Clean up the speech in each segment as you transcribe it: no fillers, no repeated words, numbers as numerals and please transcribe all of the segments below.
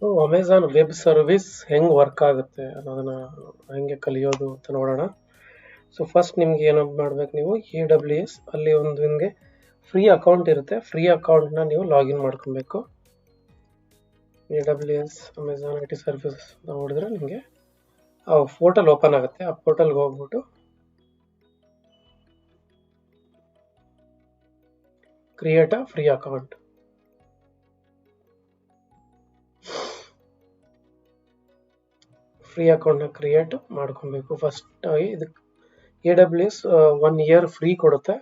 So Amazon web service ಹೆಂಗೆ work ಆಗುತ್ತೆ ಅನ್ನೋದನ್ನ ಹೆಂಗೆ ಕಲಿಯೋದು ಅಂತ ನೋಡೋಣ. ಸೊ ಫಸ್ಟ್ ನಿಮ್ಗೆ ಏನು ಮಾಡ್ಬೇಕು, ನೀವು AWS ಅಲ್ಲಿ ಒಂದು ನಿಮಗೆ ಫ್ರೀ ಅಕೌಂಟ್ ಇರುತ್ತೆ. ಫ್ರೀ ಅಕೌಂಟ್ನ ನೀವು ಲಾಗಿನ್ ಮಾಡ್ಕೊಬೇಕು. AWS ಅಮೆಝಾನ್ IT ಸರ್ವಿಸ್ ನೋಡಿದ್ರೆ ನಿಮಗೆ ಆ ಪೋರ್ಟಲ್ ಓಪನ್ ಆಗುತ್ತೆ. ಆ ಪೋರ್ಟಲ್ಗೆ ಹೋಗ್ಬಿಟ್ಟು create a free account. Free ಅಕೌಂಟ್ನ ಕ್ರಿಯೇಟ್ ಮಾಡ್ಕೊಬೇಕು. ಫಸ್ಟ್ ಆಗಿ ಇದಕ್ಕೆ AWS 1 ಇಯರ್ ಫ್ರೀ ಕೊಡುತ್ತೆ.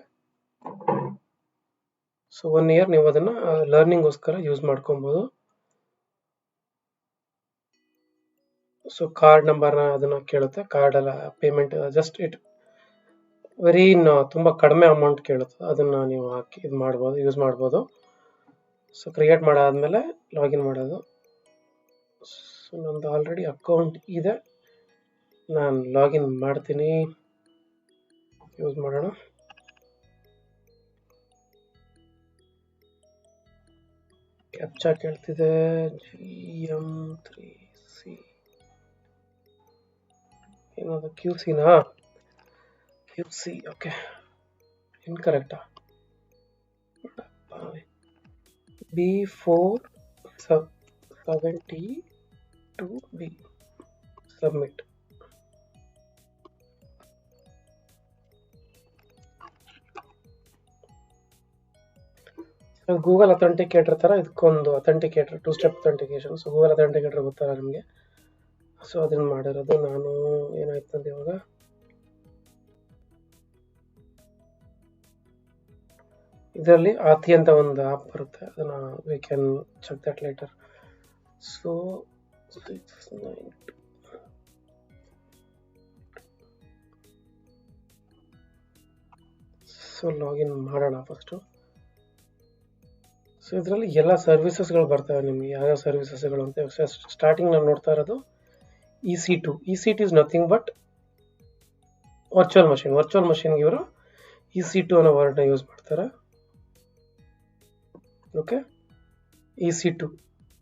ಸೊ 1 ಇಯರ್ ನೀವು ಅದನ್ನ ಲರ್ನಿಂಗ್ಗೋಸ್ಕರ ಯೂಸ್ ಮಾಡ್ಕೊಬೋದು. ಸೊ ಕಾರ್ಡ್ ನಂಬರ್ನ ಅದನ್ನ ಕೇಳುತ್ತೆ. ಕಾರ್ಡ್ ಎಲ್ಲ ಪೇಮೆಂಟ್ ಜಸ್ಟ್ ಇಟ್ ವೆರಿ ತುಂಬ ಕಡಿಮೆ ಅಮೌಂಟ್ ಕೇಳುತ್ತೆ. ಅದನ್ನ ನೀವು ಹಾಕಿ ಇದು ಮಾಡ್ಬೋದು, ಯೂಸ್ ಮಾಡ್ಬೋದು. ಸೊ ಕ್ರಿಯೇಟ್ ಮಾಡಾದ್ಮೇಲೆ ಲಾಗಿನ್ ಮಾಡೋದು. ಸೊ ನಂದು ಆಲ್ರೆಡಿ ಅಕೌಂಟ್ ಇದೆ, ನಾನು ಲಾಗಿನ್ ಮಾಡ್ತೀನಿ. ಯೂಸ್ ಮಾಡೋಣ. ಕ್ಯಾಪ್ಚಾ ಕೇಳ್ತಿದೆ. GM3C ಏನದು QCನಾ? QC okay. ಇನ್ಕರೆಕ್ಟಾ? B472B submit. ಗೂಗಲ್ ಅಥೆಂಟಿಕೇಟರ್ ತರ ಇದಕ್ಕೊಂದು authenticator, 2 step authentication. So Google authenticator ಗೊತ್ತಲ್ಲ ನಿಮಗೆ. ಸೊ ಅದನ್ನ ಮಾಡಿರೋದು ನಾನು. ಏನಾಯ್ತು ಅಂತ ಇವಾಗ ಇದರಲ್ಲಿ ಆತಿ ಅಂತ ಒಂದು ಆಪ್ ಬರುತ್ತೆ, ಅದನ್ನ we can check that later. So 692 so login ಮಾಡೋಣ ಫಸ್ಟು. ಸೊ ಇದರಲ್ಲಿ ಎಲ್ಲ ಸರ್ವಿಸಸ್ಗಳು ಬರ್ತವೆ ನಿಮಗೆ, ಯಾವ್ಯಾವ ಸರ್ವಿಸಸ್ಗಳು ಅಂತ. ಸ್ಟಾರ್ಟಿಂಗ್ ನಾವು ನೋಡ್ತಾ ಇರೋದು EC2. EC2 is nothing but virtual machine. Virtual ಮಷಿನ್ಗೆ ಇವರು EC2 ಅನ್ನೋ ವರ್ಡ್ನ ಯೂಸ್ ಮಾಡ್ತಾರೆ. Okay, EC2.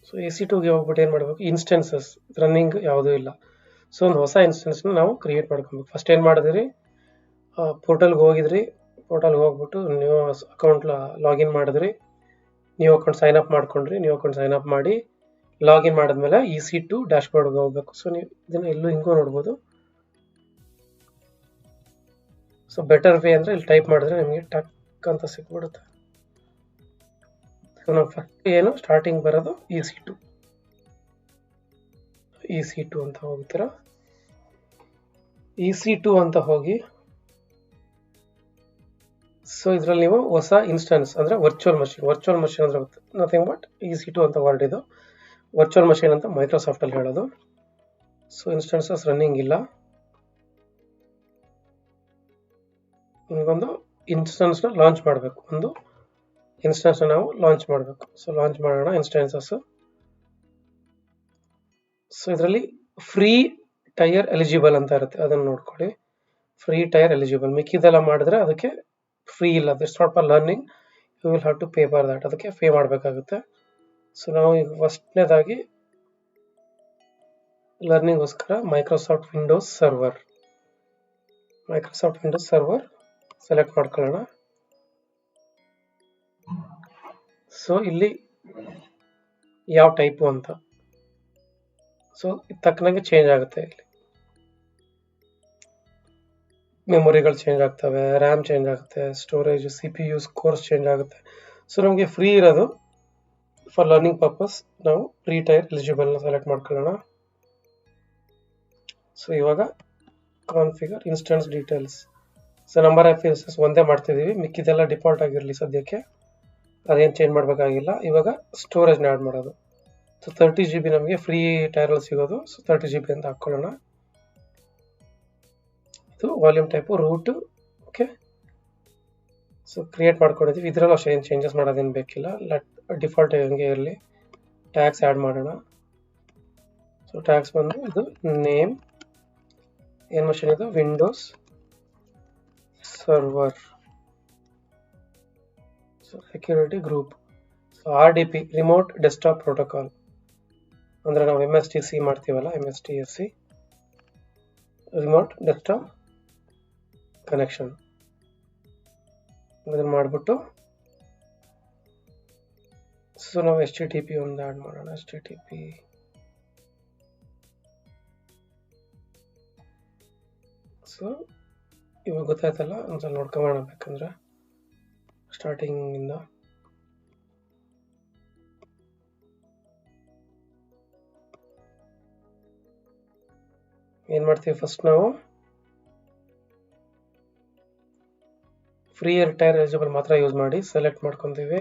ಸೊ EC2ಗೆ ಹೋಗ್ಬಿಟ್ಟು ಏನು ಮಾಡಬೇಕು, ಇನ್ಸ್ಟೆನ್ಸಸ್ ರನ್ನಿಂಗ್ ಯಾವುದೂ ಇಲ್ಲ. ಸೊ ಒಂದು ಹೊಸ ಇನ್ಸ್ಟೆನ್ಸ್ನ ನಾವು ಕ್ರಿಯೇಟ್ ಮಾಡ್ಕೊಬೇಕು. ಫಸ್ಟ್ ಏನು ಮಾಡಿದ್ರಿ, ಪೋರ್ಟಲ್ಗೆ ಹೋಗಿದ್ರಿ. ಪೋರ್ಟಲ್ಗೆ ಹೋಗ್ಬಿಟ್ಟು ನೀವು ಅಕೌಂಟ್ ಲಾಗಿನ್ ಮಾಡಿದ್ರಿ. ನೀವು ಅಕೌಂಟ್ ಸೈನ್ ಅಪ್ ಮಾಡ್ಕೊಂಡ್ರಿ. ನೀವು ಅಕೌಂಟ್ ಸೈನ್ ಅಪ್ ಮಾಡಿ ಲಾಗಿನ್ ಮಾಡಿದ್ಮೇಲೆ EC2 ಡ್ಯಾಶ್ಬೋರ್ಡ್ಗೆ ಹೋಗ್ಬೇಕು. ಸೊ ನೀವು ಇದನ್ನ ಎಲ್ಲೂ ಹಿಂಗೂ ನೋಡ್ಬೋದು. ಸೊ ಬೆಟರ್ ವೇ ಅಂದರೆ ಇಲ್ಲಿ ಟೈಪ್ ಮಾಡಿದ್ರೆ ನಿಮಗೆ ಟಕ್ ಅಂತ ಸಿಕ್ಬಿಡುತ್ತೆ. ಸೊ ನಾವು ಫಸ್ಟ್ ಏನು ಸ್ಟಾರ್ಟಿಂಗ್ ಬರೋದು EC2 ಅಂತ ಹೋಗ್ತೀರಾ. EC2 ಅಂತ ಹೋಗಿ, ಸೊ ಇದರಲ್ಲಿ ನೀವು ಹೊಸ ಇನ್ಸ್ಟೆನ್ಸ್ ಅಂದರೆ ವರ್ಚುವಲ್ ಮಷಿನ್ ಅಂದ್ರೆ ನಥಿಂಗ್ ಬಟ್ EC2 ಅಂತ ವರ್ಡ್. ಇದು ವರ್ಚುವಲ್ ಮಷಿನ್ ಅಂತ ಮೈಕ್ರೋಸಾಫ್ಟಲ್ಲಿ ಹೇಳೋದು. ಸೊ ಇನ್ಸ್ಟೆನ್ಸಸ್ ರನ್ನಿಂಗ್ ಇಲ್ಲ. ನಿಮಗೊಂದು ಇನ್ಸ್ಟೆನ್ಸ್ನ ಲಾಂಚ್ ಮಾಡಬೇಕು. ಒಂದು ಇನ್ಸ್ಟೆನ್ಸ್ನ ನಾವು ಲಾಂಚ್ ಮಾಡಬೇಕು. ಸೊ ಲಾಂಚ್ ಮಾಡೋಣ ಇನ್ಸ್ಟೆನ್ಸಸ್. ಸೊ ಇದರಲ್ಲಿ ಫ್ರೀ ಟೈರ್ ಎಲಿಜಿಬಲ್ ಅಂತ ಇರುತ್ತೆ, ಅದನ್ನು ನೋಡ್ಕೊಳ್ಳಿ. Free tyre eligible. ಮಿಕ್ಕಿದೆಲ್ಲ ಮಾಡಿದ್ರೆ ಅದಕ್ಕೆ ಫ್ರೀ ಇಲ್ಲ. That's not for learning, you will have to pay for that. ಅದಕ್ಕೆ ಪೇ ಮಾಡಬೇಕಾಗುತ್ತೆ. ಸೊ ನಾವು ಈಗ ಫಸ್ಟ್ನೇದಾಗಿ ಲರ್ನಿಂಗ್ಗೋಸ್ಕರ ಮೈಕ್ರೋಸಾಫ್ಟ್ ವಿಂಡೋಸ್ ಸರ್ವರ್ ಸೆಲೆಕ್ಟ್ ಮಾಡ್ಕೊಳ್ಳೋಣ. ಸೊ ಇಲ್ಲಿ ಯಾವ ಟೈಪು ಅಂತ, ಸೊ ತಕ್ಕನಾಗೆ ಚೇಂಜ್ ಆಗುತ್ತೆ. ಇಲ್ಲಿ ಮೆಮೊರಿಗಳು ಚೇಂಜ್ ಆಗ್ತವೆ, ರ್ಯಾಮ್ ಚೇಂಜ್ ಆಗುತ್ತೆ, ಸ್ಟೋರೇಜ್, CPU, ಕೋರ್ಸ್ ಚೇಂಜ್ ಆಗುತ್ತೆ. ಸೊ ನಮಗೆ ಫ್ರೀ ಇರೋದು ಫಾರ್ ಲರ್ನಿಂಗ್ ಪರ್ಪಸ್ ನಾವು ಫ್ರೀ ಟೈರ್ ಎಲಿಜಿಬಲ್ನ ಸೆಲೆಕ್ಟ್ ಮಾಡ್ಕೊಳ್ಳೋಣ. ಸೊ ಇವಾಗ configure instance details. So number of instance ಒಂದೇ ಮಾಡ್ತಿದ್ದೀವಿ, ಮಿಕ್ಕಿದೆಲ್ಲ ಡಿಫಾಲ್ಟ್ ಆಗಿರಲಿ ಸದ್ಯಕ್ಕೆ, ಅದೇನು ಚೇಂಜ್ ಮಾಡಬೇಕಾಗಿಲ್ಲ. ಇವಾಗ ಸ್ಟೋರೇಜ್ನ ಆ್ಯಡ್ ಮಾಡೋದು. ಸೊ 30 GB ನಮಗೆ ಫ್ರೀ ಟೈರಲ್ಲಿ ಸಿಗೋದು. ಸೊ 30 GB ಅಂತ ಹಾಕ್ಕೊಳ್ಳೋಣ. ಇದು volume type root. Okay, so create ಮಾಡ್ಕೊಂಡಿದ್ದೀವಿ. ಇದರಲ್ಲೂ ಅಷ್ಟೇ ಏನು ಚೇಂಜಸ್ ಮಾಡೋದೇನು ಬೇಕಿಲ್ಲ, ಡಿಫಾಲ್ಟ್ ಹಂಗೆ ಇರಲಿ. ಟ್ಯಾಗ್ಸ್ ಆ್ಯಡ್ ಮಾಡೋಣ. ಸೊ ಟ್ಯಾಗ್ಸ್ ಬಂದು ಇದು ನೇಮ್, ಏನು ಮಷಿನ್ ಇದು, Windows server. So security group. So RDP, remote desktop protocol. ಅಂದರೆ ನಾವು MSTC ಮಾಡ್ತೀವಲ್ಲ, MSTSC ರಿಮೋಟ್ ಡೆಸ್ಕ್ಟಾಪ್ ಕನೆಕ್ಷನ್ ಅದನ್ನು ಮಾಡಿಬಿಟ್ಟು, ಸೊ ನಾವು HTTP ಒಂದು ಆ್ಯಡ್ ಮಾಡೋಣ. HTTP ಸೊ ಇವಾಗ ಗೊತ್ತಾಯ್ತಲ್ಲ, ಒಂದ್ಸಲ ನೋಡ್ಕೊಂಬೋಣ ಬೇಕಂದ್ರೆ ಸ್ಟಾರ್ಟಿಂಗಿಂದ. ಏನು ಮಾಡ್ತೀವಿ, ಫಸ್ಟ್ ನಾವು ಫ್ರೀ ರಿಟೈರ್ ಎಲಿಜಿಬಲ್ ಮಾತ್ರ ಯೂಸ್ ಮಾಡಿ ಸೆಲೆಕ್ಟ್ ಮಾಡ್ಕೊತೀವಿ.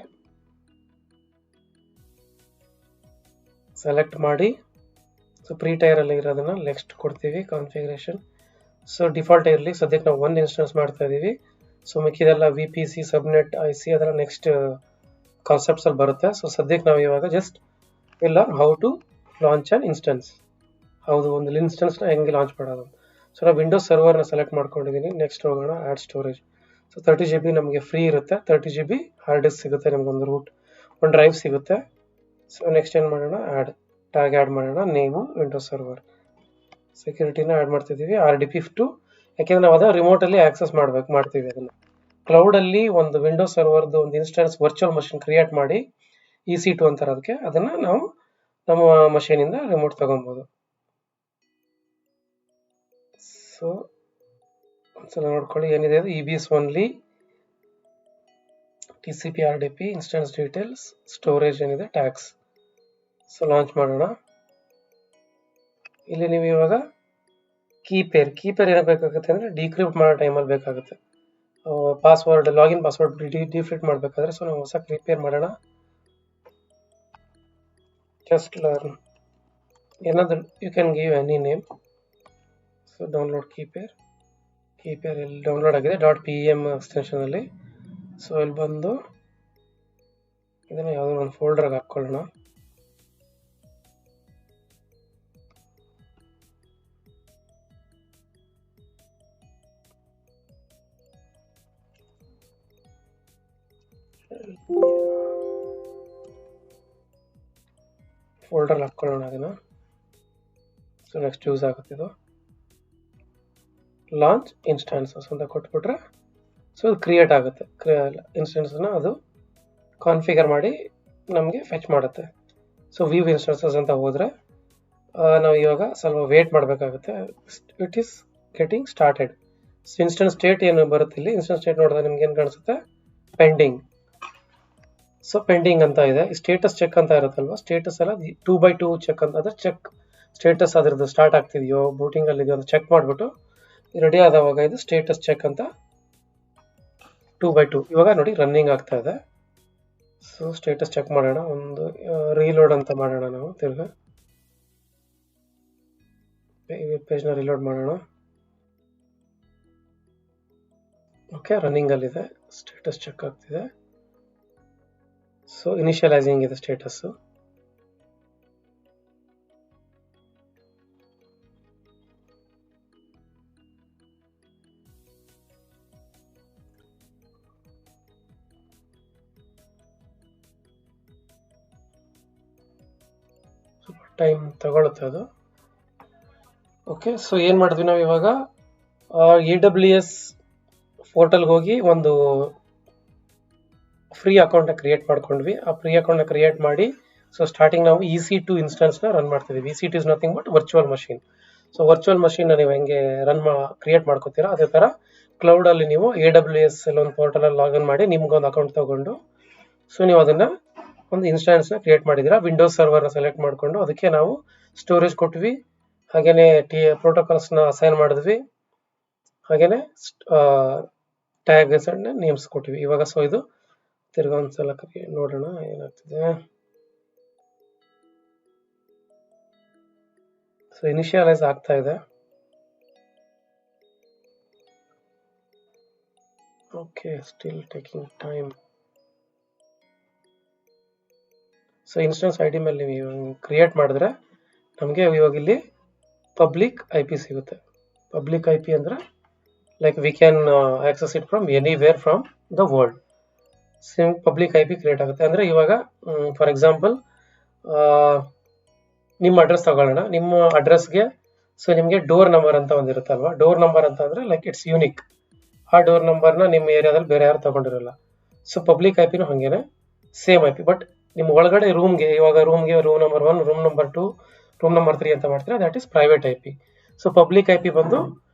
ಸೆಲೆಕ್ಟ್ ಮಾಡಿ ಸೊ ಪ್ರೀ ಟೈರಲ್ಲಿ ಇರೋದನ್ನ ನೆಕ್ಸ್ಟ್ ಕೊಡ್ತೀವಿ. ಕಾನ್ಫಿಗರೇಷನ್ ಸೊ ಡಿಫಾಲ್ಟ್ ಇರಲಿ, ಸದ್ಯಕ್ಕೆ ನಾವು ಒಂದು ಇನ್ಸ್ಟೆನ್ಸ್ ಮಾಡ್ತಾ ಇದ್ದೀವಿ. ಸೊ ಮಿಕ್ಕಿದೆಲ್ಲ VPC, ಸಬ್ನೆಟ್, IC ಅದೆಲ್ಲ ನೆಕ್ಸ್ಟ್ ಕಾನ್ಸೆಪ್ಟ್ಸಲ್ಲಿ ಬರುತ್ತೆ. ಸೊ ಸದ್ಯಕ್ಕೆ ನಾವು ಇವಾಗ ಜಸ್ಟ್ ಇಲ್ಲ how to launch an instance, ಹೌದು ಒಂದು ಇನ್ಸ್ಟೆನ್ಸ್ನ ಹೆಂಗೆ ಲಾಂಚ್ ಮಾಡೋದು. ಸೊ ನಾವು ವಿಂಡೋಸ್ ಸರ್ವರ್ನ ಸೆಲೆಕ್ಟ್ ಮಾಡ್ಕೊಂಡಿದ್ದೀನಿ. ನೆಕ್ಸ್ಟ್ ಹೋಗೋಣ ಆ್ಯಡ್ ಸ್ಟೋರೇಜ್. ಸೊ 30 GB ನಮಗೆ ಫ್ರೀ ಇರುತ್ತೆ. 30 GB ಹಾರ್ಡ್ ಡಿಸ್ಕ್ ಸಿಗುತ್ತೆ, ನಮಗೊಂದು ಒಂದು ಡ್ರೈವ್ ಸಿಗುತ್ತೆ. ಸೊ ನೆಕ್ಸ್ಟ್ ಏನು ಮಾಡೋಣ, ಟ್ಯಾಗ್ ಆ್ಯಡ್ ಮಾಡೋಣ. ನೇಮು ವಿಂಡೋಸ್ ಸರ್ವರ್, ಸೆಕ್ಯೂರಿಟಿನ ಆ್ಯಡ್ ಮಾಡ್ತಿದ್ದೀವಿ. RDP2 ಯಾಕೆಂದರೆ ನಾವು ಅದನ್ನು ರಿಮೋಟಲ್ಲಿ ಆಕ್ಸೆಸ್ ಮಾಡ್ತೀವಿ. ಅದನ್ನು ಕ್ಲೌಡಲ್ಲಿ ಒಂದು ವಿಂಡೋಸ್ ಸರ್ವರ್ದು ಒಂದು ಇನ್ಸ್ಟೆನ್ಸ್ ವರ್ಚುವಲ್ ಮಷಿನ್ ಕ್ರಿಯೇಟ್ ಮಾಡಿ EC2 ಅಂತಾರೆ ಅದಕ್ಕೆ, ಅದನ್ನು ನಾವು ನಮ್ಮ ಮಷೀನಿಂದ ರಿಮೋಟ್ ತೊಗೊಬೋದು. ಸೊ ಒಂದ್ಸಲ ನೋಡ್ಕೊಳ್ಳಿ ಏನಿದೆ ಅದು. EBS only, TCP RDP, instance details, storage ಏನಿದೆ, ಟ್ಯಾಗ್ಸ್. ಸೊ ಲಾಂಚ್ ಮಾಡೋಣ. ಇಲ್ಲಿ ನೀವು ಇವಾಗ ಕೀಪೇರ್ ಏನಕ್ಕೆ ಬೇಕಾಗುತ್ತೆ ಅಂದರೆ ಡಿಕ್ರಿಪ್ಟ್ ಮಾಡೋ ಟೈಮಲ್ಲಿ ಬೇಕಾಗುತ್ತೆ. ಪಾಸ್ವರ್ಡ್, ಲಾಗಿನ್ ಪಾಸ್ವರ್ಡ್ ಡಿಫ್ರಿಟ್ ಮಾಡಬೇಕಾದ್ರೆ. ಸೊ ನಾವು ಹೊಸ ಕೀಪೇರ್ ಮಾಡೋಣ. ಜಸ್ಟ್ ಲರ್ನ್ ಏನಾದರೂ you can give any name. So download key pair ಎಲ್ಲಿ ಡೌನ್ಲೋಡ್ ಆಗಿದೆ .pem ಎಕ್ಸ್ಟೆನ್ಷನಲ್ಲಿ. ಸೊ ಇಲ್ಲಿ ಬಂದು ಇದನ್ನು ಯಾವುದೋ ಒಂದು ಫೋಲ್ಡರ್ಗೆ ಹಾಕ್ಕೊಳ್ಳೋಣ. ಹಾಕ್ಕೊಳ್ಳೋಣ ಅದನ್ನು. ಸೊ ನೆಕ್ಸ್ಟ್ ಯೂಸ್ ಆಗುತ್ತಿದ್ದು ಲಾಂಚ್ ಇನ್ಸ್ಟಾನ್ಸಸ್ ಅಂತ ಕೊಟ್ಬಿಟ್ರೆ ಸೊ ಅದು ಕ್ರಿಯೇಟ್ ಆಗುತ್ತೆ. ಇನ್ಸ್ಟೆನ್ಸನ್ನ ಅದು ಕಾನ್ಫಿಗರ್ ಮಾಡಿ ನಮಗೆ ಫೆಚ್ ಮಾಡುತ್ತೆ. ಸೊ ವ್ಯೂ ಇನ್ಸ್ಟೆನ್ಸಸ್ ಅಂತ ಹೋದರೆ ನಾವು ಇವಾಗ ಸ್ವಲ್ಪ ವೇಟ್ ಮಾಡಬೇಕಾಗುತ್ತೆ. It is getting started. So instance state ಏನು ಬರುತ್ತೆ ಇಲ್ಲಿ, ಇನ್ಸ್ಟೆನ್ಸ್ ಸ್ಟೇಟ್ ನೋಡಿದ್ರೆ ನಿಮ್ಗೆ ಏನು ಕಾಣಿಸುತ್ತೆ, ಪೆಂಡಿಂಗ್. ಸೊ ಪೆಂಡಿಂಗ್ ಅಂತ ಇದೆ. ಸ್ಟೇಟಸ್ ಚೆಕ್ ಅಂತ ಇರುತ್ತಲ್ವ, ಸ್ಟೇಟಸ್ ಎಲ್ಲ 2x2 ಚೆಕ್ ಅಂತ, ಅದ್ರ ಚೆಕ್ ಸ್ಟೇಟಸ್ ಅದ್ರದ್ದು ಸ್ಟಾರ್ಟ್ ಆಗ್ತಿದೆಯೋ ಬೂಟಿಂಗ್ ಅಲ್ಲಿ ಇದೆಯೋ ಅಂತ ಚೆಕ್ ಮಾಡಿಬಿಟ್ಟು ರೆಡಿ ಆದವಾಗ ಇದು ಸ್ಟೇಟಸ್ ಚೆಕ್ ಅಂತ 2x2 ಇವಾಗ ನೋಡಿ ರನ್ನಿಂಗ್ ಆಗ್ತಾ ಇದೆ. ಸೊ ಸ್ಟೇಟಸ್ ಚೆಕ್ ಮಾಡೋಣ. ಒಂದು ರೀಲೋಡ್ ಅಂತ ಮಾಡೋಣ ನಾವು. ತಿರ್ಗಾ ಪೇಜ್ನ ರೀಲೋಡ್ ಮಾಡೋಣ. ಓಕೆ, ರನ್ನಿಂಗ್ ಅಲ್ಲಿದೆ, ಸ್ಟೇಟಸ್ ಚೆಕ್ ಆಗ್ತಿದೆ. ಸೊ ಇನಿಷಿಯಲೈಸಿಂಗ್ ಇದೆ ಸ್ಟೇಟಸ್ಸು. ಸ್ವಲ್ಪ ಟೈಮ್ ತಗೊಳುತ್ತೆ ಅದು. ಓಕೆ, ಸೊ ಏನು ಮಾಡಿದ್ವಿ ನಾವು ಇವಾಗ AWS ಪೋರ್ಟಲ್ಗೆ ಹೋಗಿ ಒಂದು ಫ್ರೀ ಅಕೌಂಟ್ ಕ್ರಿಯೇಟ್ ಮಾಡ್ಕೊಂಡ್ವಿ. ಆ ಫ್ರೀ ಅಕೌಂಟ್ ಕ್ರಿಯೇಟ್ ಮಾಡಿ ಸೊ ಸ್ಟಾರ್ಟಿಂಗ್ ನಾವು EC2 ಇನ್ಸ್ಟೆನ್ಸ್ನ ರನ್ ಮಾಡ್ತಿದ್ದೀವಿ. EC2 is nothing but virtual machine. So virtual machine ನೀವು ಹೆಂಗೆ ಕ್ರಿಯೇಟ್ ಮಾಡ್ಕೋತೀರಾ ಅದೇ ಥರ ಕ್ಲೌಡಲ್ಲಿ ನೀವು AWS ಒಂದು ಪೋರ್ಟಲಲ್ಲಿ ಲಾಗಿನ್ ಮಾಡಿ ನಿಮ್ಗೊಂದು ಅಕೌಂಟ್ ತೊಗೊಂಡು ಸೊ ನೀವು ಅದನ್ನು ಒಂದು ಇನ್ಸ್ಟೆನ್ಸ್ನ ಕ್ರಿಯೇಟ್ ಮಾಡಿದ್ದೀರಾ. ವಿಂಡೋಸ್ ಸರ್ವರ್ನ ಸೆಲೆಕ್ಟ್ ಮಾಡಿಕೊಂಡು ಅದಕ್ಕೆ ನಾವು ಸ್ಟೋರೇಜ್ ಕೊಟ್ವಿ, ಹಾಗೆಯೇ ಪ್ರೋಟೋಕಾಲ್ಸ್ನ ಅಸೈನ್ ಮಾಡಿದ್ವಿ, ಹಾಗೆಯೇ ಟ್ಯಾಗ್ಸ್ ಅಂಡ್ ನೇಮ್ಸ್ ಕೊಟ್ವಿ. ಇವಾಗ ಸೊ ಇದು ತಿರ್ಗಾ ಒಂದ್ಸಲ ನೋಡೋಣ ಏನಾಗ್ತಿದೆ. ಸೊ ಇನಿಷಿಯಲೈಸ್ ಆಗ್ತಾ ಇದೆ. Okay, still taking time. So instance ID ಮೇಲೆ ನೀವು ಕ್ರಿಯೇಟ್ ಮಾಡಿದ್ರೆ ನಮಗೆ ಇವಾಗ ಇಲ್ಲಿ ಪಬ್ಲಿಕ್ IP ಸಿಗುತ್ತೆ. ಪಬ್ಲಿಕ್ IP ಅಂದರೆ like we can access it from anywhere from the world. Public IP create ಆಗುತ್ತೆ. ಅಂದರೆ ಇವಾಗ ಫಾರ್ ಎಕ್ಸಾಂಪಲ್ ನಿಮ್ಮ ಅಡ್ರೆಸ್ ತಗೊಳ್ಳೋಣ. ನಿಮ್ಮ ಅಡ್ರೆಸ್ಗೆ ಸೊ ನಿಮಗೆ ಡೋರ್ ನಂಬರ್ ಅಂತ ಒಂದಿರುತ್ತಲ್ವಾ, ಡೋರ್ ನಂಬರ್ ಅಂತ ಅಂದ್ರೆ ಲೈಕ್ ಇಟ್ಸ್ ಯೂನಿಕ್. ಆ ಡೋರ್ ನಂಬರ್ನ ನಿಮ್ಮ ಏರಿಯಾದಲ್ಲಿ ಬೇರೆ ಯಾರು ತಗೊಂಡಿರಲ್ಲ. ಸೊ ಪಬ್ಲಿಕ್ ಐಪಿನೂ ಹಾಗೇನೆ ಸೇಮ್ ಐಪಿ, ಬಟ್ ನಿಮ್ಮ ಒಳಗಡೆ ರೂಮ್ಗೆ, ಇವಾಗ ರೂಮ್ಗೆ room number 1, room number 2, room number 3 ಅಂತ ಮಾಡ್ತೀರಾ, that is private IP. So public IP ಬಂದು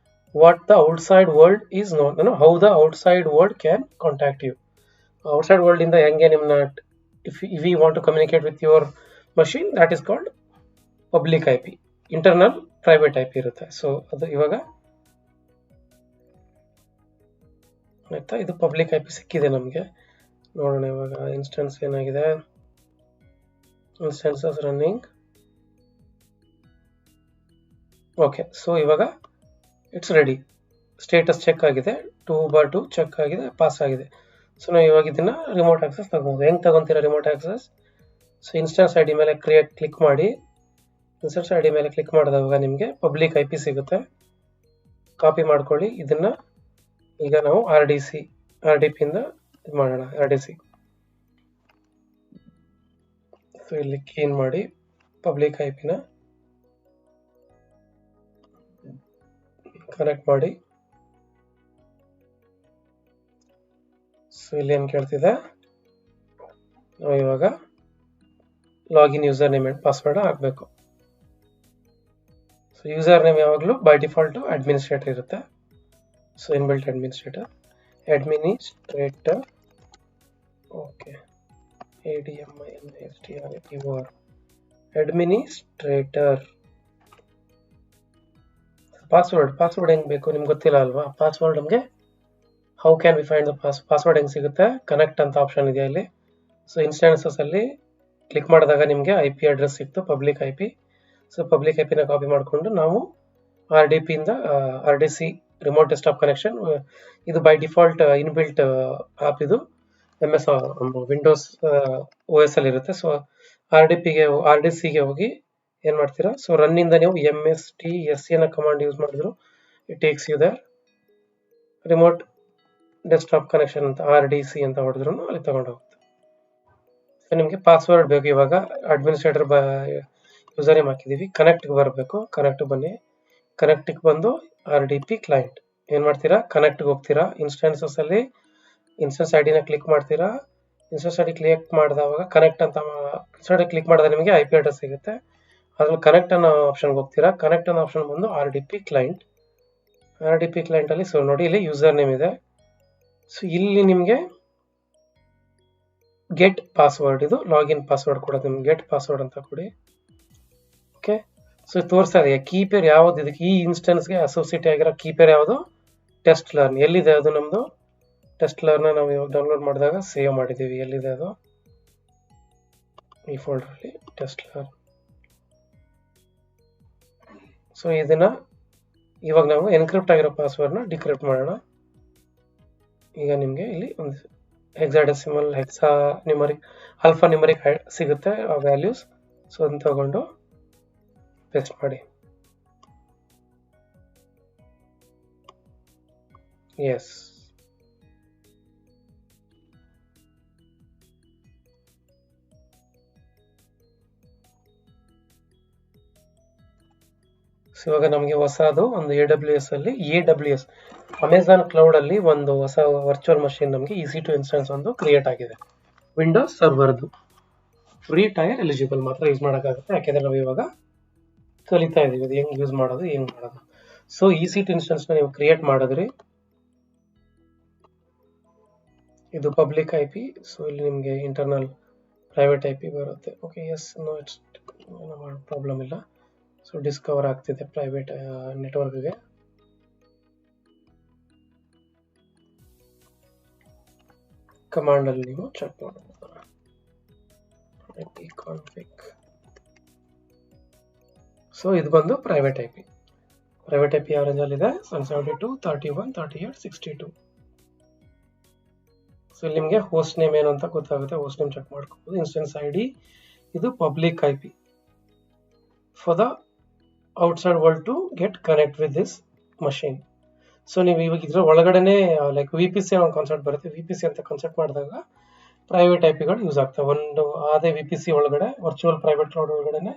what the outside world is known, how the outside world can contact you. Outside world ಇಂದ ಹೆಂಗೆ ನಿಮ್ಮನ್ನ if we want to communicate with your machine, that is called public IP. Internal private IP ಇರುತ್ತೆ. So ಅದು ಇವಾಗ ಆಯ್ತಾ, ಇದು public IP ಸಿಕ್ಕಿದೆ ನಮಗೆ. ನೋಡೋಣ ಇವಾಗ ಇನ್ಸ್ಟೆನ್ಸ್ ಏನಾಗಿದೆ. Instances running. ಓಕೆ, ಸೊ ಇವಾಗ ಇಟ್ಸ್ ರೆಡಿ. ಸ್ಟೇಟಸ್ ಚೆಕ್ ಆಗಿದೆ, 2/2 ಚೆಕ್ ಆಗಿದೆ, ಪಾಸ್ ಆಗಿದೆ. ಸೊ ನಾವು ಇವಾಗ ಇದನ್ನ ರಿಮೋಟ್ ಆಕ್ಸೆಸ್ ತಗೋಬಹುದು. ಹೆಂಗ್ ತಗೊಂತೀರಾ remote access? So instance ID ಮೇಲೆ ಕ್ಲಿಕ್ ಮಾಡಿ. ಇನ್ಸ್ಟೆನ್ಸ್ ಐಡಿ ಮೇಲೆ ಕ್ಲಿಕ್ ಮಾಡಿದಾಗ ನಿಮಗೆ ಪಬ್ಲಿಕ್ ಐಪಿ ಸಿಗುತ್ತೆ. ಕಾಪಿ ಮಾಡ್ಕೊಳ್ಳಿ ಇದನ್ನ. ಈಗ ನಾವು RDP ಇಂದ ಇದು ಮಾಡೋಣ. RDC ಸೊ ಇಲ್ಲಿ ಕ್ಲೀನ್ ಮಾಡಿ ಪಬ್ಲಿಕ್ ಐಪಿನ ಕನೆಕ್ಟ್ ಮಾಡಿ. ಸೊ ಇಲ್ಲಿ ಏನ್ ಕೇಳ್ತಿದೆ, ನಾವು ಇವಾಗ login user name and password ಹಾಕಬೇಕು. ಸೊ ಯೂಸರ್ ನೇಮ್ ಯಾವಾಗಲೂ ಬೈ ಡಿಫಾಲ್ಟ್ ಅಡ್ಮಿನಿಸ್ಟ್ರೇಟರ್ ಇರುತ್ತೆ. So inbuilt administrator. Okay, ADMINISTRATOR administrator. Password ಹೆಂಗ್ ಬೇಕು ನಿಮ್ಗೆ ಗೊತ್ತಿಲ್ಲ ಅಲ್ವಾ? ಪಾಸ್ವರ್ಡ್ ನಮಗೆ how can we find the password ಹೆಂಗ್ ಸಿಗುತ್ತೆ? ಕನೆಕ್ಟ್ ಅಂತ ಆಪ್ಷನ್ ಇದೆ ಇಲ್ಲಿ. ಸೊ ಇನ್ಸ್ಟೆನ್ಸಸ್ ಅಲ್ಲಿ ಕ್ಲಿಕ್ ಮಾಡಿದಾಗ ನಿಮಗೆ IP ಅಡ್ರೆಸ್ ಸಿಕ್ತು, ಪಬ್ಲಿಕ್ IP. ಸೊ ಪಬ್ಲಿಕ್ ಐಪಿನ ಕಾಪಿ ಮಾಡಿಕೊಂಡು ನಾವು RDC ರಿಮೋಟ್ ಡೆಸ್ಕ್ಟಾಪ್ ಕನೆಕ್ಷನ್, ಇದು ಬೈ ಡಿಫಾಲ್ಟ್ ಇನ್ಬಿಲ್ಟ್ ಆಪ್. ಇದು MS ವಿಂಡೋಸ್ OS ಅಲ್ಲಿ ಇರುತ್ತೆ. ಸೊ RDCಗೆ ಹೋಗಿ ಏನ್ ಮಾಡ್ತೀರಾ, ಸೊ ರನ್ ಇಂದ ನೀವು MSTSA ಕಮಾಂಡ್ ಯೂಸ್ ಮಾಡಿದ್ರು it takes you there remote desktop connection ಅಂತ RDC ಅಂತ ಹೊಡೆದ್ರು ಅಲ್ಲಿ ತಗೊಂಡು ಹೋಗುತ್ತೆ. ಸೊ ನಿಮಗೆ ಪಾಸ್ವರ್ಡ್ ಬೇಕು. ಇವಾಗ ಅಡ್ಮಿನಿಸ್ಟ್ರೇಟರ್ ಯೂಸರ್ ನೇಮ್ ಹಾಕಿದೀವಿ, ಕನೆಕ್ಟ್ಗೆ ಬರಬೇಕು. ಕನೆಕ್ಟ್ ಬನ್ನಿ. ಕನೆಕ್ಟ್ಗೆ ಬಂದು RDP ಕ್ಲೈಂಟ್ ಏನ್ ಮಾಡ್ತೀರಾ, ಕನೆಕ್ಟ್ಗೆ ಹೋಗ್ತೀರಾ. ಇನ್ಸ್ಟೆನ್ಸಸ್ ಅಲ್ಲಿ ಇನ್ಸ್ಟೆನ್ಸ್ ಐಡಿನ ಕ್ಲಿಕ್ ಮಾಡ್ತೀರಾ. ಇನ್ಸ್ಟೆನ್ಸ್ ಐಡಿ ಕ್ಲಿಕ್ ಮಾಡಿದವಾಗ ಕನೆಕ್ಟ್ ಅಂತ ಕ್ಲಿಕ್ ಮಾಡಿದ್ರೆ ನಿಮಗೆ IP ಅಡ್ರೆಸ್ ಸಿಗುತ್ತೆ. ಅದ್ರಲ್ಲಿ ಕನೆಕ್ಟ್ ಅನ್ನೋ ಆಪ್ಷನ್ಗೆ ಹೋಗ್ತೀರಾ. ಕನೆಕ್ಟ್ ಅನ್ನೋ ಆಪ್ಷನ್ ಬಂದು RDP ಕ್ಲೈಂಟ್ ಅಲ್ಲಿ ಸೊ ನೋಡಿ ಇಲ್ಲಿ ಯೂಸರ್ ನೇಮ್ ಇದೆ. ಸೊ ಇಲ್ಲಿ ನಿಮಗೆ ಗೆಟ್ ಪಾಸ್ವರ್ಡ್, ಇದು ಲಾಗಿನ್ ಪಾಸ್ವರ್ಡ್ ಕೊಡೋದು ನಿಮ್ಗೆ. ಗೆಟ್ ಪಾಸ್ವರ್ಡ್ ಅಂತ ಕೊಡಿ. ಓಕೆ, ಸೊ ತೋರಿಸ್ತಾ ಇದೆ ಕೀಪೇರ್ ಯಾವ್ದು ಇದಕ್ಕೆ, ಈ ಇನ್ಸ್ಟೆನ್ಸ್ಗೆ ಅಸೋಸಿಯೇಟ್ ಆಗಿರೋ ಕೀಪೇರ್ ಯಾವುದು, ಟೆಸ್ಟ್ ಲರ್ನ್. ಎಲ್ಲಿದೆ ಅದು ನಮ್ದು ಟೆಸ್ಟ್ ಲರ್ನ್? ನಾವು ಇವಾಗ ಡೌನ್ಲೋಡ್ ಮಾಡಿದಾಗ ಸೇವ್ ಮಾಡಿದ್ದೀವಿ. ಎಲ್ಲಿದೆ ಅದು? ಈ ಫೋಲ್ಡರ್ ಅಲ್ಲಿ ಟೆಸ್ಟ್ ಲರ್ನ್. ಸೊ ಇದನ್ನ ಇವಾಗ ನಾವು ಎನ್ಕ್ರಿಪ್ಟ್ ಆಗಿರೋ ಪಾಸ್ವರ್ಡ್ನ ಡಿಕ್ರಿಪ್ಟ್ ಮಾಡೋಣ. ಈಗ ನಿಮಗೆ ಇಲ್ಲಿ ಒಂದು ಹೆಕ್ಸಾಡೆಸಿಮಲ್, ಆಲ್ಫಾ ನ್ಯೂಮರಿಕ್ ಸಿಗುತ್ತೆ ಆ ವ್ಯಾಲ್ಯೂಸ್. ಸೊ ಅದನ್ನ ತಗೊಂಡು ಪೇಸ್ಟ್ ಮಾಡಿ. ಎಸ್, ಇವಾಗ ನಮಗೆ ಹೊಸದು ಒಂದು AWS ಅಲ್ಲಿ ಅಮೆಜಾನ್ ಕ್ಲೌಡ್ ಅಲ್ಲಿ ಒಂದು ಹೊಸ ವರ್ಚುವಲ್ ಮಷೀನ್ ನಮಗೆ EC2 ಇನ್ಸ್ಟೆನ್ಸ್ ಒಂದು ಕ್ರಿಯೇಟ್ ಆಗಿದೆ. ವಿಂಡೋಸ್ ಸರ್ವರ್ದು ಫ್ರೀ ಟೈರ್ ಎಲಿಜಿಬಲ್ ಮಾತ್ರ ಯೂಸ್ ಮಾಡೋಕ್ಕಾಗುತ್ತೆ. ಯಾಕೆಂದ್ರೆ ನಾವು ಇವಾಗ ಕಲಿತಾ ಇದೀವಿ ಅದು ಹೆಂಗ್ ಯೂಸ್ ಮಾಡೋದು, ಹೆಂಗ್ ಮಾಡೋದು. ಸೊ EC2 ಇನ್ಸ್ಟೆನ್ಸ್ ನ ನೀವು ಕ್ರಿಯೇಟ್ ಮಾಡಿದ್ರಿ. ಇದು ಪಬ್ಲಿಕ್ IP. ಸೊ ಇಲ್ಲಿ ನಿಮಗೆ ಇಂಟರ್ನಲ್ ಪ್ರೈವೇಟ್ IP ಬರುತ್ತೆ. Okay, yes, no, it's problem ಇಲ್ಲ. ಸೊ ಡಿಸ್ಕವರ್ ಆಗ್ತಿದೆ ಪ್ರೈವೇಟ್ ನೆಟ್ವರ್ಕ್ಗೆ. ಕಮಾಂಡ್ ಅಲ್ಲಿ ನೀವು ಚೆಕ್ ಮಾಡಬಹುದು. ipconfig. ಸೊ ಇದು ಬಂದು ಪ್ರೈವೇಟ್ IP. ಪ್ರೈವೇಟ್ IP ಯಾವ ರೇಂಜ್ ಅಲ್ಲಿ ಇದೆ? 172, 31, 38, 62. ಸೊ ಇಲ್ಲಿ ನಿಮಗೆ ಹೋಸ್ಟ್ ನೇಮ್ ಏನು ಅಂತ ಗೊತ್ತಾಗುತ್ತೆ. ಹೋಸ್ಟ್ ನೇಮ್ ಚೆಕ್ ಮಾಡ್ಕೋಬಹುದು. ಇನ್ಸ್ಟೆನ್ಸ್ ID ಇದು public IP for the outside world to get connect with this machine. So ನೀವು ಇವಾಗ ಇದ್ರ ಒಳಗಡೆನೆ ಲೈಕ್ VPC ಅನ್ನೋ ಕಾನ್ಸೆಪ್ಟ್ ಬರುತ್ತೆ. VPC ಅಂತ ಕಾನ್ಸೆಪ್ಟ್ ಮಾಡಿದಾಗ ಪ್ರೈವೇಟ್ IP ಗಳು ಯೂಸ್ ಆಗ್ತವೆ. ಒಂದು ಅದೇ VPC ಒಳಗಡೆ ವರ್ಚುವಲ್ ಪ್ರೈವೇಟ್ ಕ್ಲೌಡ್ ಒಳಗಡೆನೆ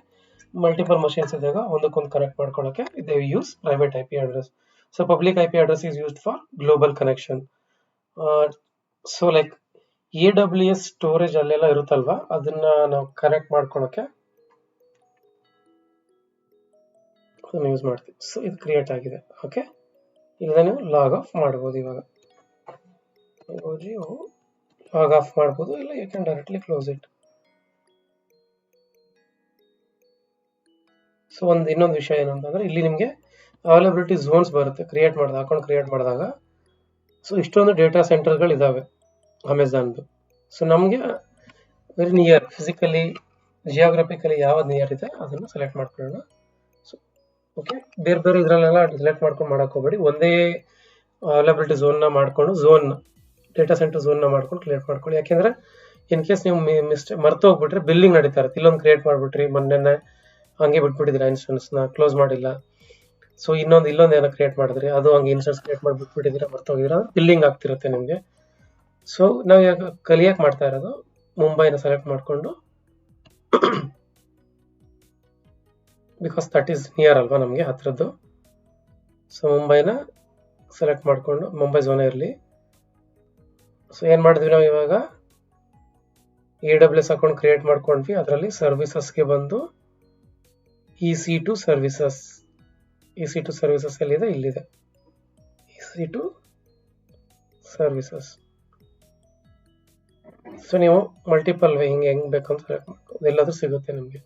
ಮಲ್ಟಿಪಲ್ ಮಷಿನ್ಸ್ ಇದ್ದಾಗ ಒಂದಕ್ಕೊಂದು ಕನೆಕ್ಟ್ ಮಾಡ್ಕೊಳ್ಳೋಕೆ they use private IP address. So public IP address is used for global connection. So like AWS storage ಅಲ್ಲೆಲ್ಲ ಇರುತ್ತಲ್ವಾ, ಅದನ್ನ ನಾವು ಕನೆಕ್ಟ್ ಮಾಡ್ಕೊಳಕ್ಕೆ ಅದನ್ನ ಯೂಸ್ ಮಾಡ್ತೀವಿ. ಸೊ ಇದು ಕ್ರಿಯೇಟ್ ಆಗಿದೆ. ಓಕೆ, ಈಗ ನೀವು ಲಾಗ್ ಆಫ್ ಮಾಡ್ಬೋದು. ಇವಾಗ ಲಾಗ್ ಆಫ್ ಮಾಡ್ಬೋದು, ಇಲ್ಲ you can directly close it. So ಇನ್ನೊಂದು ವಿಷಯ ಏನಂತಂದ್ರೆ, ಇಲ್ಲಿ ನಿಮಗೆ ಅವೈಲಬಿಲಿಟಿ ಝೋನ್ಸ್ ಬರುತ್ತೆ ಕ್ರಿಯೇಟ್ ಮಾಡಿದಾಗ, ಅಕೌಂಟ್ ಕ್ರಿಯೇಟ್ ಮಾಡಿದಾಗ. ಸೊ ಇಷ್ಟೊಂದು ಡೇಟಾ ಸೆಂಟರ್ಗಳು ಇದಾವೆ ಅಮೆಝಾನ್ದು. ಸೊ ನಮಗೆ ವೆರಿ ನಿಯರ್, ಫಿಸಿಕಲಿ ಜಿಯೋಗ್ರಫಿಕಲಿ ಯಾವ್ದು ನಿಯರ್ ಇದೆ ಅದನ್ನು ಸೆಲೆಕ್ಟ್ ಮಾಡ್ಕೊಳ್ಳೋಣ. ಸೊ ಓಕೆ, ಬೇರೆ ಬೇರೆ ಇದರಲ್ಲೆಲ್ಲ ಸೆಲೆಕ್ಟ್ ಮಾಡ್ಕೊಂಡು ಮಾಡಕ್ ಹೋಗ್ಬೇಡಿ. ಒಂದೇ ಅವೈಲಬಿಲಿಟಿ ಝೋನ್ನ ಮಾಡ್ಕೊಂಡು ಡೇಟಾ ಸೆಂಟರ್ ಝೋನ್ನ ಮಾಡ್ಕೊಂಡು ಕ್ರಿಯೇಟ್ ಮಾಡ್ಕೊಳ್ಳಿ. ಯಾಕೆಂದ್ರೆ ಇನ್ ಕೇಸ್ ನೀವು ಮರ್ತು ಹೋಗ್ಬಿಟ್ರೆ ಬಿಲ್ಲಿಂಗ್ ನಡೀತಾ ಇರುತ್ತೆ. ಇಲ್ಲೊಂದು ಕ್ರಿಯೇಟ್ ಮಾಡ್ಬಿಟ್ರಿ, ಮೊನ್ನೆ ಹಂಗೆ ಬಿಟ್ಬಿಟ್ಟಿದ್ದೀರಾ, ಇನ್ಸ್ಟೆನ್ಸ್ನ ಕ್ಲೋಸ್ ಮಾಡಿಲ್ಲ. ಸೊ ಇಲ್ಲೊಂದು ಏನೋ ಕ್ರಿಯೇಟ್ ಮಾಡಿದ್ರಿ, ಅದು ಹಂಗೆ ಇನ್ಸ್ಟೆನ್ಸ್ ಕ್ರಿಯೇಟ್ ಮಾಡಿ ಬಿಟ್ಬಿಟ್ಟಿದ್ದೀರಾ, ಮರ್ತೋಗಿದ್ದೀರಾ, ಬಿಲ್ಲಿಂಗ್ ಆಗ್ತಿರುತ್ತೆ ನಿಮಗೆ. ಸೊ ನಾವು ಈಗ ಕಲಿಯಕ್ಕೆ ಮಾಡ್ತಾ ಇರೋದು ಮುಂಬೈನ ಸೆಲೆಕ್ಟ್ ಮಾಡಿಕೊಂಡು, ಬಿಕಾಸ್ ದಟ್ ಈಸ್ ನಿಯರ್ ಅಲ್ವಾ ನಮಗೆ ಹತ್ರದ್ದು. ಸೊ ಮುಂಬೈನ ಸೆಲೆಕ್ಟ್ ಮಾಡಿಕೊಂಡು ಮುಂಬೈ ಝೋನ್ ಇರಲಿ. ಸೊ ಏನು ಮಾಡಿದ್ವಿ ನಾವು ಇವಾಗ, AWS ಅಕೌಂಟ್ ಕ್ರಿಯೇಟ್ ಮಾಡ್ಕೊಂಡ್ವಿ. ಅದರಲ್ಲಿ ಸರ್ವಿಸಸ್ಗೆ ಬಂದು EC2 ಸರ್ವಿಸಸ್. EC2 ಸರ್ವಿಸಸ್ ಎಲ್ಲಿದೆ? ಇಲ್ಲಿದೆ, EC2 ಸರ್ವಿಸಸ್. ಸೊ ನೀವು ಮಲ್ಟಿಪಲ್ ವೇ ಹೆಂಗ್ ಬೇಕಂತ ಸೆಲೆಕ್ಟ್ ಮಾಡ್ಕೊಂಡು ಎಲ್ಲಾದ್ರೂ ಸಿಗುತ್ತೆ ನಿಮಗೆ.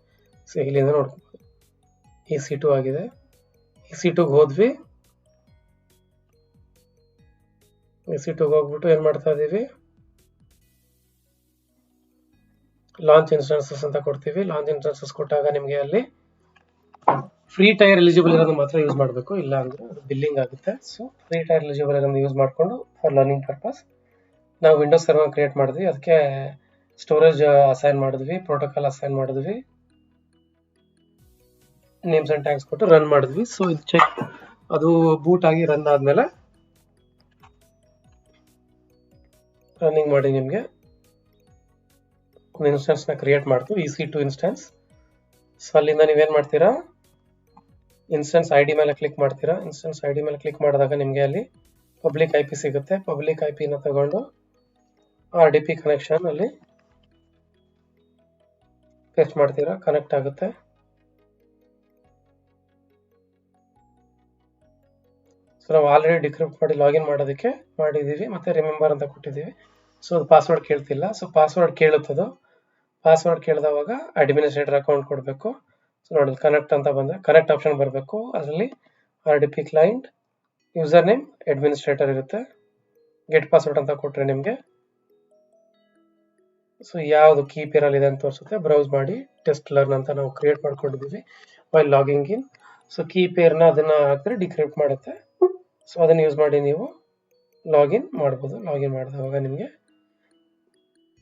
ಸೊ ಇಲ್ಲಿಂದ ನೋಡ್ಕೊಬೋದು. EC2 ಆಗಿದೆ. EC2ಗೆ ಹೋದ್ವಿ. EC2ಗೆ ಹೋಗ್ಬಿಟ್ಟು ಏನ್ ಮಾಡ್ತಾ ಇದೀವಿ, ಲಾಂಚ್ ಇನ್ಸ್ಟೆನ್ಸಸ್ ಅಂತ ಕೊಡ್ತೀವಿ. ಲಾಂಚ್ ಇನ್ಸ್ಟೆನ್ಸಸ್ ಕೊಟ್ಟಾಗ ನಿಮಗೆ ಅಲ್ಲಿ ಫ್ರೀ ಟೈರ್ ಎಲಿಜಿಬಲ್ ಇರೋದು ಮಾತ್ರ ಯೂಸ್ ಮಾಡಬೇಕು, ಇಲ್ಲ ಅಂದ್ರೆ ಅದು ಬಿಲ್ಲಿಂಗ್ ಆಗುತ್ತೆ. ಸೊ ಫ್ರೀ ಟೈರ್ ಎಲಿಜಿಬಲ್ ಇರೋದನ್ನ ಯೂಸ್ ಮಾಡಿಕೊಂಡು ಫಾರ್ ಲರ್ನಿಂಗ್ ಪರ್ಪಸ್ ನಾವು ವಿಂಡೋಸ್ ಸರ್ವರ್ ಕ್ರಿಯೇಟ್ ಮಾಡಿದ್ವಿ. ಅದಕ್ಕೆ ಸ್ಟೋರೇಜ್ ಅಸೈನ್ ಮಾಡಿದ್ವಿ, ಪ್ರೋಟೋಕಾಲ್ ಅಸೈನ್ ಮಾಡಿದ್ವಿ, ನೇಮ್ಸ್ ಅಂಡ್ ಟ್ಯಾಗ್ಸ್ ಕೊಟ್ಟು ರನ್ ಮಾಡಿದ್ವಿ. ಸೊ ಇದು ಚೆಕ್, ಅದು ಬೂಟ್ ಆಗಿ ರನ್ ಆದ್ಮೇಲೆ ರನ್ನಿಂಗ್ ಮಾಡಿ ನಿಮಗೆ ಒಂದು ಇನ್ಸ್ಟೆನ್ಸ್ ನ ಕ್ರಿಯೇಟ್ ಮಾಡ್ತು, EC2 ಇನ್ಸ್ಟೆನ್ಸ್. ಸೊ ಅಲ್ಲಿಂದ ನೀವೇನ್ ಮಾಡ್ತೀರಾ, ಇನ್ಸ್ಟೆನ್ಸ್ ID ಮೇಲೆ ಕ್ಲಿಕ್ ಮಾಡ್ತೀರಾ. ಇನ್ಸ್ಟೆನ್ಸ್ ID ಮೇಲೆ ಕ್ಲಿಕ್ ಮಾಡಿದಾಗ ನಿಮಗೆ ಅಲ್ಲಿ ಪಬ್ಲಿಕ್ IP ಸಿಗುತ್ತೆ. ಪಬ್ಲಿಕ್ IP ನ ತಗೊಂಡು RDP ಕನೆಕ್ಷನ್ ಅಲ್ಲಿ ಪೇಸ್ಟ್ ಮಾಡ್ತೀರಾ, ಕನೆಕ್ಟ್ ಆಗುತ್ತೆ. ಸೊ ನಾವು ಆಲ್ರೆಡಿ ಡಿಕ್ರಿಪ್ಟ್ ಮಾಡಿ ಲಾಗಿನ್ ಮಾಡೋದಕ್ಕೆ ಮಾಡಿದೀವಿ, ಮತ್ತೆ ರಿಮೆಂಬರ್ ಅಂತ ಕೊಟ್ಟಿದ್ದೀವಿ. ಸೊ ಅದು ಪಾಸ್ವರ್ಡ್ ಕೇಳ್ತಿಲ್ಲ. ಸೊ ಪಾಸ್ವರ್ಡ್ ಕೇಳುತ್ತದು. ಪಾಸ್ವರ್ಡ್ ಕೇಳಿದವಾಗ ಅಡ್ಮಿನಿಸ್ಟ್ರೇಟರ್ ಅಕೌಂಟ್ ಕೊಡಬೇಕು. ಸೊ ನೋಡಿ, ಕನೆಕ್ಟ್ ಅಂತ ಬಂದ್ರೆ ಕನೆಕ್ಟ್ ಆಪ್ಷನ್ ಬರಬೇಕು. ಅದರಲ್ಲಿ RDP client, user name administrator ಇರುತ್ತೆ. ಗೆಟ್ ಪಾಸ್ವರ್ಡ್ ಅಂತ ಕೊಟ್ರೆ ನಿಮಗೆ ಸೊ ಯಾವುದು ಕೀ ಪೇರ್ ಇದೆ ಅಂತ ತೋರಿಸುತ್ತೆ. ಬ್ರೌಸ್ ಮಾಡಿ ಟೆಸ್ಟ್ ಲರ್ನ್ ಅಂತ ನಾವು ಕ್ರಿಯೇಟ್ ಮಾಡ್ಕೊಂಡಿದ್ದೀವಿ ವೈಲ್ ಲಾಗಿಂಗ್ ಇನ್. ಸೊ ಕೀ ಪೇರ್ನ ಅದನ್ನ ಹಾಕಿದ್ರೆ ಡಿಕ್ರಿಪ್ಟ್ ಮಾಡುತ್ತೆ. ಸೊ ಅದನ್ನ ಯೂಸ್ ಮಾಡಿ ನೀವು ಲಾಗಿನ್ ಮಾಡ್ಬೋದು. ಲಾಗಿನ್ ಮಾಡಿದವಾಗ ನಿಮಗೆ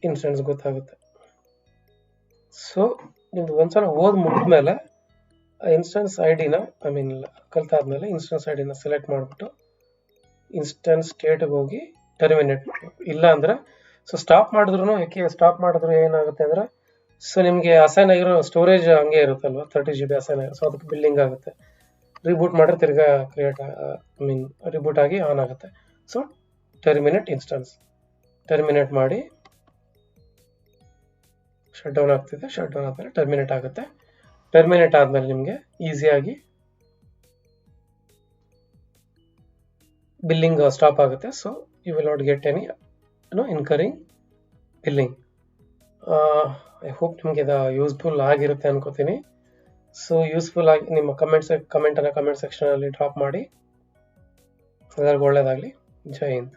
ಇನ್ಸ್ಟೆನ್ಸ್ ಗೊತ್ತಾಗುತ್ತೆ. ಸೊ ನಿಮ್ದು ಒಂದ್ಸಲ ಓದ್ ಮುಗಿದ್ಮೇಲೆ ಇನ್ಸ್ಟೆನ್ಸ್ ಐಡಿನ ಕಲ್ತಾದ್ಮೇಲೆ ಇನ್ಸ್ಟೆನ್ಸ್ ಐಡಿನ ಸೆಲೆಕ್ಟ್ ಮಾಡಿಬಿಟ್ಟು ಇನ್ಸ್ಟೆನ್ಸ್ ಸ್ಟೇಟ್ಗೆ ಹೋಗಿ ಟರ್ಮಿನೇಟ್ ಮಾಡಬೇಕು. ಇಲ್ಲ ಅಂದ್ರೆ ಸೊ ಸ್ಟಾಪ್ ಮಾಡಿದ್ರು, ಯಾಕೆ ಸ್ಟಾಪ್ ಮಾಡಿದ್ರು ಏನಾಗುತ್ತೆ ಅಂದ್ರೆ, ಸೊ ನಿಮಗೆ ಅಸೈನ್ ಆಗಿರೋ ಸ್ಟೋರೇಜ್ ಹಂಗೆ ಇರುತ್ತಲ್ವ, 30 GB ಅಸೈನ್ ಆಗಿರೋ, ಸೊ ಅದಕ್ಕೆ ಬಿಲ್ಲಿಂಗ್ ಆಗುತ್ತೆ. ರಿಬೂಟ್ ಮಾಡಿದ್ರೆ ತಿರ್ಗಾ ರಿಬೂಟ್ ಆಗಿ ಆನ್ ಆಗುತ್ತೆ. ಸೊ ಟರ್ಮಿನೇಟ್ ಇನ್ಸ್ಟೆನ್ಸ್, ಟರ್ಮಿನೇಟ್ ಮಾಡಿ ಶಟ್ ಡೌನ್ ಆಗ್ತಿದೆ. ಶಟ್ ಡೌನ್ ಆದ್ಮೇಲೆ ಟರ್ಮಿನೇಟ್ ಆಗುತ್ತೆ. ಟರ್ಮಿನೇಟ್ ಆದ್ಮೇಲೆ ನಿಮಗೆ ಈಸಿಯಾಗಿ ಬಿಲ್ಲಿಂಗ್ ಸ್ಟಾಪ್ ಆಗುತ್ತೆ. So you will not get any incoming billing. I hope ನಿಮಗೆ ಇದು ಯೂಸ್ಫುಲ್ ಆಗಿರುತ್ತೆ ಅನ್ಕೋತೀನಿ. ಸೊ ಯೂಸ್ಫುಲ್ ಆಗಿ ನಿಮ್ಮ ಕಮೆಂಟ್ ಸೆಕ್ಷನ್ ಅಲ್ಲಿ ಡ್ರಾಪ್ ಮಾಡಿ. ಎಲ್ಲರಿಗೂ ಒಳ್ಳೇದಾಗಲಿ. ಜೈ ಹಿಂದ್.